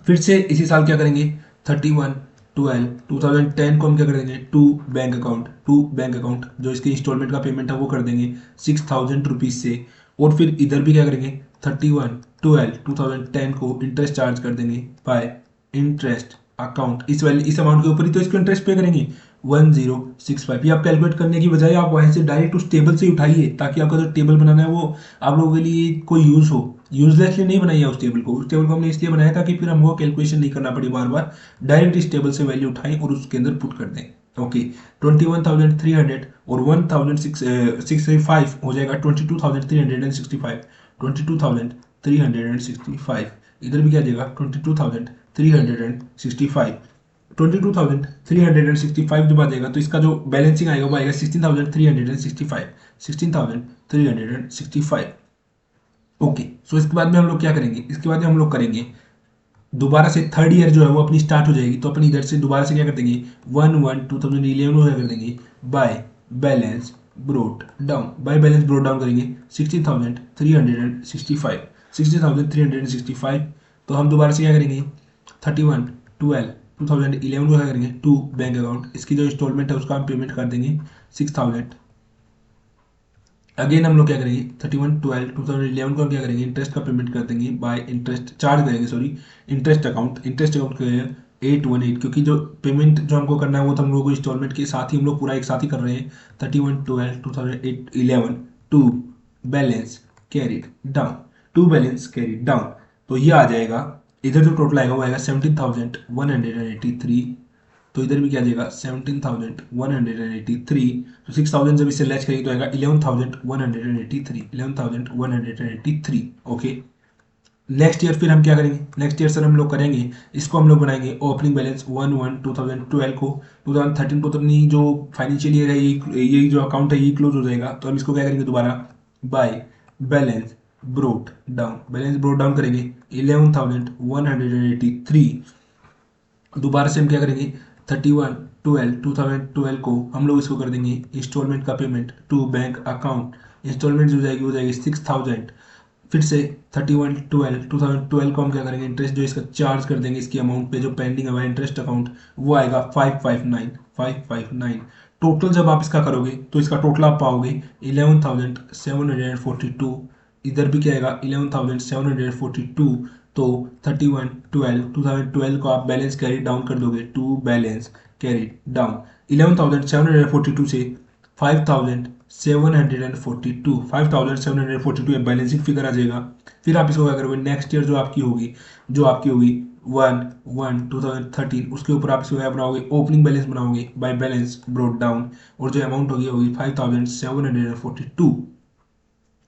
फिर से इसी साल क्या करेंगे 31/12/2010 को हम क्या कर देंगे to bank account, to bank account जो इसके इंस्टॉलमेंट का पेमेंट है वो कर देंगे 6000 रुपीज से। और फिर इधर भी क्या करेंगे 31/12/2010 को इंटरेस्ट चार्ज कर देंगे बाय इंटरेस्ट अकाउंट, इस वैल्यू इस अमाउंट के ऊपर ही तो इसको इंटरेस्ट पे करेंगे 1065। ये आप कैलकुलेट करने की बजाय आप वहां से डायरेक्ट उस टेबल से उठाइए, ताकि आपका जो टेबल बनाना है वो आप लोगों के लिए कोई यूज हो। यूजलेसली नहीं बनाइए उस टेबल को, उस टेबल को हमने इसलिए बनाया ताकि फिर हमको कैलकुलेशन नहीं करना पड़े बार बार, डायरेक्ट इस टेबल से वैल्यू उठाएं और उसके अंदर पुट कर दें। ओके 21,300 और 1,665 हो जाएगा 22,365, 22,365। इधर भी क्या जाएगा 22,365, 22,365 जब आ जाएगा तो इसका जो बैलेंसिंग आएगा वो आएगा 16,365, 16,365। ओके सो इसके बाद में हम लोग क्या करेंगे, इसके बाद में हम लोग करेंगे दोबारा से थर्ड ईयर जो है वो अपनी स्टार्ट हो जाएगी, तो अपन इधर से दोबारा से क्या कर देंगे 1/1/2011 को क्या कर देंगे by balance brought down, by balance brought down करेंगे 16,365, 16,365। तो हम दोबारा से क्या करेंगे 31/12/2011 को क्या करेंगे टू बैंक अकाउंट, इसकी जो इंस्टॉलमेंट है उसका हम पेमेंट कर देंगे 6000। अगेन हम लोग क्या करेंगे 31/12/2011 को हम क्या करेंगे इंटरेस्ट का पेमेंट कर देंगे बाय इंटरेस्ट चार्ज करेंगे, sorry interest account, interest account करेंगे 818, क्योंकि जो पेमेंट जो हमको करना है वो तो हम लोग को इंस्टॉलमेंट के साथ ही हम लोग पूरा एक साथ ही कर रहे हैं। 31/12/2011 to balance carried down, to balance carried down. तो ये आ जाएगा, इधर जो टोटल आएगा वो आएगा 17,183। तो इधर भी क्या जाएगा 17,183। तो 6000 जब इसे लेस करेंगे तो आएगा 11,183, 11,183। ओके नेक्स्ट ईयर फिर हम क्या करेंगे, नेक्स्ट ईयर सर हम लोग करेंगे इसको हम लोग बनाएंगे ओपनिंग बैलेंस 1/1/2012 को, 2013 को तो अपनी जो फाइनेंशियल ईयर है ये जो अकाउंट है ये क्लोज हो जाएगा। तो हम इसको क्या करेंगे दोबारा by balance brought down, balance brought down करेंगे 11,183। दोबारा से हम क्या करेंगे 31/12/2012 को हम लोग इसको कर देंगे इंस्टॉलमेंट का payment to bank account, instalment जो जाएगी वो जाएगी 6000। फिर से 31/12/2012 को हम क्या करेंगे इंटरेस्ट जो इसका चार्ज कर देंगे इसकी अमाउंट पे जो पेंडिंग है इंटरेस्ट अकाउंट वो आएगा 559। टोटल जब आप इसका करोगे तो इसका टोटल आप पाओगे 11,742। इधर भी क्या आएगा 11,742। तो 31/12/2012 को आप बैलेंस कैरी डाउन कर दोगे टू बैलेंस कैरी डाउन 11,742 से 5,742 बैलेंसिंग फिगर आ जाएगा। फिर आप इसको क्या करोगे नेक्स्ट ईयर जो आपकी होगी 1/1/2013 उसके ऊपर आप इसको क्या बनाओगे ओपनिंग बैलेंस बनाओगे बाय बैलेंस ब्रोड डाउन, और जो अमाउंट होगी 5,742।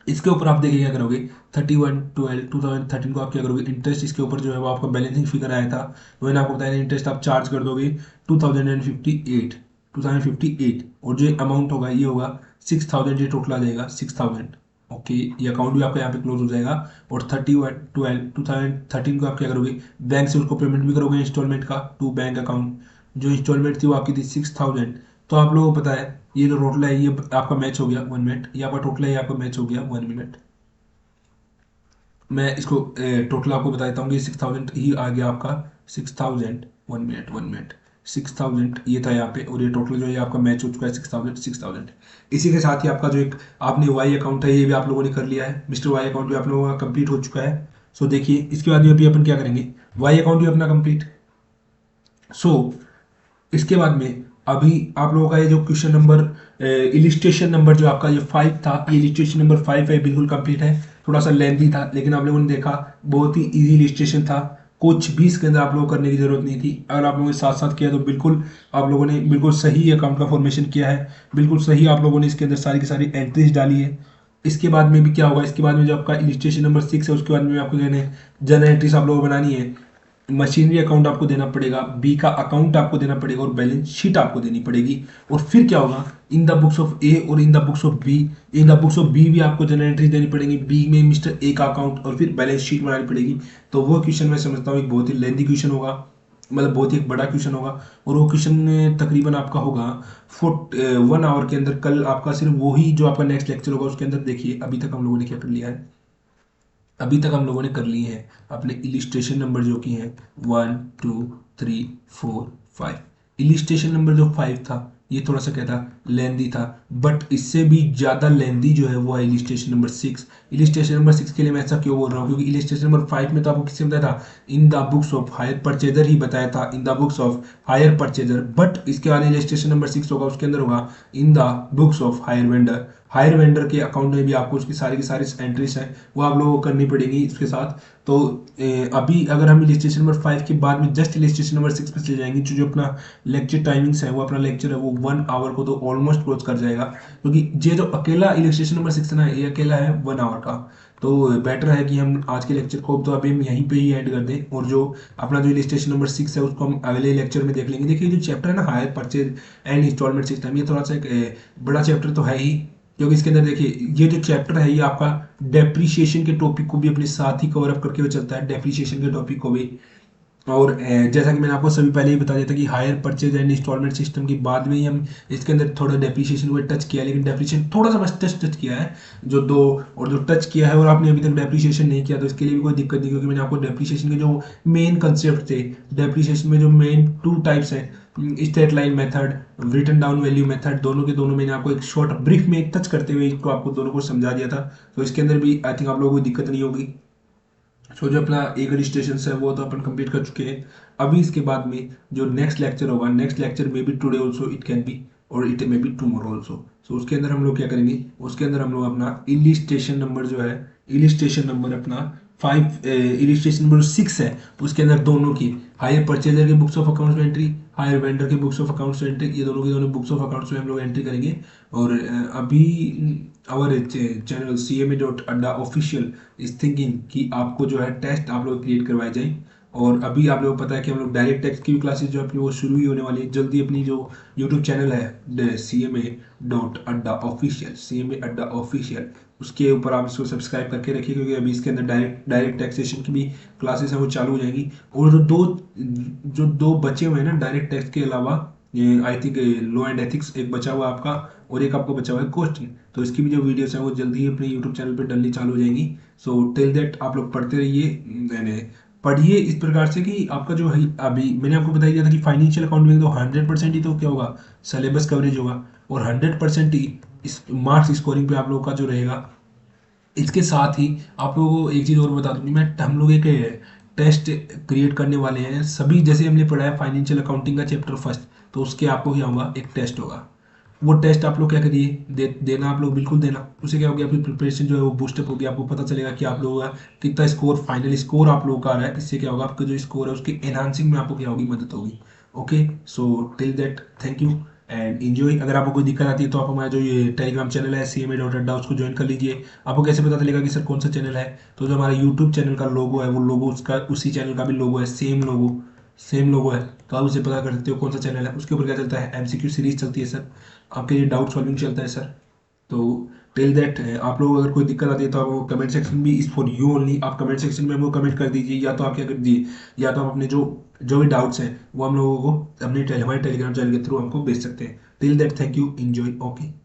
इसके ऊपर आप देखिए क्या करोगे 31/12/2013 को आप क्या करोगे इंटरेस्ट इसके ऊपर जो है वो आपका बैलेंसिंग फिगर आया था वो मैंने आपको बताया इंटरेस्ट आप चार्ज कर दोगे 2058 और जो अमाउंट होगा ये होगा 6000, ये टोटल आ जाएगा 6000। ओके ये अकाउंट भी आपका यहाँ पे क्लोज हो जाएगा। और 31/12/2013 को आप क्या करोगे बैंक से उसको पेमेंट भी करोगे इंस्टॉलमेंट का टू बैंक अकाउंट, जो इंस्टॉलमेंट थी वो आपकी थी 6000। तो आप लोगों को पता है ये जो टोटल है ये आपका मैच हो गया 1 मिनट, ये आपका टोटल है ये आपका मैच हो गया 1 मिनट। मैं इसको टोटल आपको बता देता हूँ कि 6000 ही आ गया आपका 6000। 1 मिनट 1 मिनट 6000 ये था यहाँ पे, और ये टोटल जो है आपका मैच हो चुका है 6000। इसी के साथ ही आपका जो एक आपने वाई अकाउंट है ये भी आप लोगों ने कर लिया है, मिस्टर वाई अकाउंट भी आप लोगों का कंप्लीट हो चुका है। सो देखिए इसके बाद भी अभी अपन क्या करेंगे वाई अकाउंट भी अपना कंप्लीट। सो इसके बाद में अभी आप लोगों का ये जो क्वेश्चन नंबर इलिस्ट्रेशन नंबर जो आपका ये 5 था, ये इलिस्ट्रेशन नंबर 5 है, बिल्कुल कंप्लीट है। थोड़ा सा लेंथी था लेकिन आप लोगों ने देखा बहुत ही इजी इलिस्ट्रेशन था, कुछ भी इसके अंदर आप लोगों को करने की जरूरत नहीं थी। अगर आप लोगों ने साथ साथ किया तो बिल्कुल आप लोगों ने बिल्कुल सही अकाउंट का फॉर्मेशन किया है, बिल्कुल सही आप लोगों ने इसके अंदर सारी की सारी एंट्रीज डाली है। इसके बाद में भी क्या होगा, इसके बाद में जो आपका इलिस्ट्रेशन नंबर 6 है उसके बाद में आपको कहने जनरल एंट्रीज आप लोगों को बनानी है। मशीनरी अकाउंट आपको देना पड़ेगा, बी का अकाउंट आपको देना पड़ेगा और बैलेंस शीट आपको देनी पड़ेगी। और फिर क्या होगा, in the books of A और in the books of B, in the books of B भी आपको जनरल एंट्री देनी पड़ेगी, बी में मिस्टर ए का अकाउंट और फिर बैलेंस शीट बनानी पड़ेगी। तो वो क्वेश्चन मैं समझता हूँ एक बहुत ही लेंथी क्वेश्चन होगा, मतलब बहुत ही एक बड़ा क्वेश्चन होगा। और वो क्वेश्चन तकरीबन आपका होगा 1 आवर के अंदर। कल आपका सिर्फ वही जो आपका नेक्स्ट लेक्चर होगा उसके अंदर देखिए अभी तक हम लोगों ने क्या कर लिया है। अभी तक हम लोगों ने कर लिए हैं अपने इलिस्ट्रेशन नंबर जो कि हैं 1 2 3 4 5। इलिस्ट्रेशन नंबर जो 5 था ये थोड़ा सा क्या था, लेंदी था, बट इससे भी ज़्यादा लेंदी जो है वो है इलिस्ट्रेशन नंबर 6। इलिस्ट्रेशन नंबर 6 के लिए मैं ऐसा क्यों बोल रहा हूँ, क्योंकि इलिस्ट्रेशन नंबर 5 में तो आपको किससे बताया था, in the books of hire purchaser ही बताया था, in the books of hire purchaser. But इसके बाद इलिस्ट्रेशन नंबर 6 होगा उसके अंदर होगा in the books of hire vendor. Hire vendor के अकाउंट में भी आपको उसकी सारी की सारी एंट्रीज हैं वो आप लोगों को करनी पड़ेगी इसके साथ। तो अभी अगर हम इलिस्ट्रेशन नंबर 5 के बाद में जस्ट इलिस्ट्रेशन नंबर 6 पे चले जाएंगे, जो अपना लेक्चर टाइमिंग्स है वो अपना लेक्चर है वो 1 आवर को तो ऑलमोस्ट क्लोज कर जाएगा, क्योंकि ये जो अकेला इलिस्ट्रेशन नंबर 6 है ना ये अकेला है 1 आवर का। तो बेटर है कि हम आज के लेक्चर को तो अभी हम यहीं पे ही एंड कर दें, और जो अपना जो इलिस्ट्रेशन नंबर 6 है उसको हम अगले लेक्चर में देख लेंगे। देखिए जो चैप्टर है ना hire purchase and instalment system, ये थोड़ा सा एक बड़ा चैप्टर तो है ही, क्योंकि इसके अंदर देखिए ये जो चैप्टर है ये आपका डेप्रीशिएशन के टॉपिक को भी अपने साथ ही कवर अप करके हुए चलता है, डेप्रीशिएशन के टॉपिक को भी। और जैसा कि मैंने आपको सभी पहले ही बता दिया था कि hire purchase and instalment system के बाद में ही हम इसके अंदर थोड़ा डेप्रीशिएशन को टच किया है, लेकिन डेप्रीशिएशन थोड़ा सा बस टच किया है जो दो, और जो टच किया है और आपने अभी तक डेप्रीशिएशन नहीं किया तो इसके लिए भी कोई दिक्कत नहीं, क्योंकि मैंने आपको डेप्रीशिएशन के जो मेन कंसेप्ट थे, डेप्रीशिएशन में जो मेन 2 टाइप्स हैं, straight line method, written down value method, दोनों के दोनों मैंने आपको एक शॉर्ट ब्रीफ में टच करते हुए इसको आपको दोनों को समझा दिया था। तो इसके अंदर भी आई थिंक आप लोगों को दिक्कत नहीं होगी। सो जो अपना एक रजिस्ट्रेशन है वो तो अपन कंप्लीट कर चुके हैं। अभी इसके बाद में जो नेक्स्ट लेक्चर होगा, next lecture may be today also it can be और it may be tomorrow also. So उसके अंदर हम लोग क्या करेंगे, उसके अंदर हम लोग अपना इलिस्ट्रेशन नंबर जो है, इलिस्ट्रेशन नंबर अपना 5 इलिस्ट्रेशन नंबर 6 है उसके अंदर दोनों की हायर परचेजर के बुक्स ऑफ अकाउंट्स में एंट्री, हायर वेंडर के बुक्स ऑफ अकाउंट्स में एंट्री, ये दोनों की दोनों बुक्स ऑफ अकाउंट्स में हम लोग एंट्री करेंगे। और अभी our channel CMA.Adda official is thinking कि आपको जो है टेस्ट आप लोग क्रिएट करवाए जाए। और अभी आप लोगों को पता है कि हम लोग डायरेक्ट टेक्स्ट की भी क्लासेस जो अपनी वो शुरू ही होने वाली है जल्दी। अपनी जो यूट्यूब चैनल है CMA.Adda ऑफिशियल, CMA.Adda ऑफिशियल, उसके ऊपर आप इसको सब्सक्राइब करके रखिए, क्योंकि अभी इसके अंदर डायरेक्ट टैक्सेशन की भी क्लासेस हैं वो चालू हो जाएंगी। और जो दो बचे हुए हैं ना डायरेक्ट टैक्स के अलावा, I think law and ethics एक बचा हुआ है आपका, और एक आपको बचा हुआ है कॉस्टिंग, तो इसकी भी जो वीडियोस हैं वो जल्दी ही अपने यूट्यूब चैनल पर डलनी चालू हो जाएंगी। सो टिल दैट आप लोग पढ़ते रहिए, मैंने पढ़िए इस प्रकार से कि आपका जो है, अभी मैंने आपको बता दिया था कि फाइनेंशियल अकाउंटिंग तो 100% ही तो क्या होगा, सिलेबस कवरेज होगा, और 100% ही इस मार्क्स स्कोरिंग पे आप लोगों का जो रहेगा। इसके साथ ही आप लोगों को एक चीज़ और बता दूँ, मैं हम लोग एक टेस्ट क्रिएट करने वाले हैं सभी, जैसे हमने पढ़ा है फाइनेंशियल अकाउंटिंग का चैप्टर फर्स्ट, तो उसके आपको क्या होगा, एक टेस्ट होगा। वो टेस्ट आप लोग क्या करिए, देना आप लोग बिल्कुल देना। उससे क्या होगा, आपकी प्रिपरेशन जो है वो बूस्टअप होगी, आपको पता चलेगा कि आप लोगों का कितना स्कोर, फाइनल स्कोर आप लोगों का आ रहा है। इससे क्या होगा, आपका जो स्कोर है उसके एनहांसिंग में आपको क्या होगी, मदद होगी। Okay, so till that thank you and enjoy. अगर आपको कोई दिक्कत आती है तो आप हमारा जो ये टेलीग्राम चैनल है CMA.Adda उसको ज्वाइन कर लीजिए। आपको कैसे पता चलेगा कि सर कौन सा चैनल है, तो जो हमारा यूट्यूब चैनल का लोगो है वो लोगो उसका उसी चैनल का भी लोगो है, सेम लोगो है, तो आप उसे पता कर सकते हो कौन सा चैनल है। उसके ऊपर क्या चलता है, MCQ सीरीज चलती है सर, आपके लिए डाउट सॉल्विंग चलता है सर। तो टिल दैट आप लोग अगर कोई दिक्कत आती है तो आप कमेंट सेक्शन भी इज फॉर यू ओनली, आप कमेंट सेक्शन में वो कमेंट कर दीजिए, या तो आप क्या कर दीजिए, या तो आप अपने जो भी डाउट्स हैं वो हम लोगों को अपने हमारे टेलीग्राम चैनल के थ्रू हमको भेज सकते हैं। Till that thank you, enjoy, okay.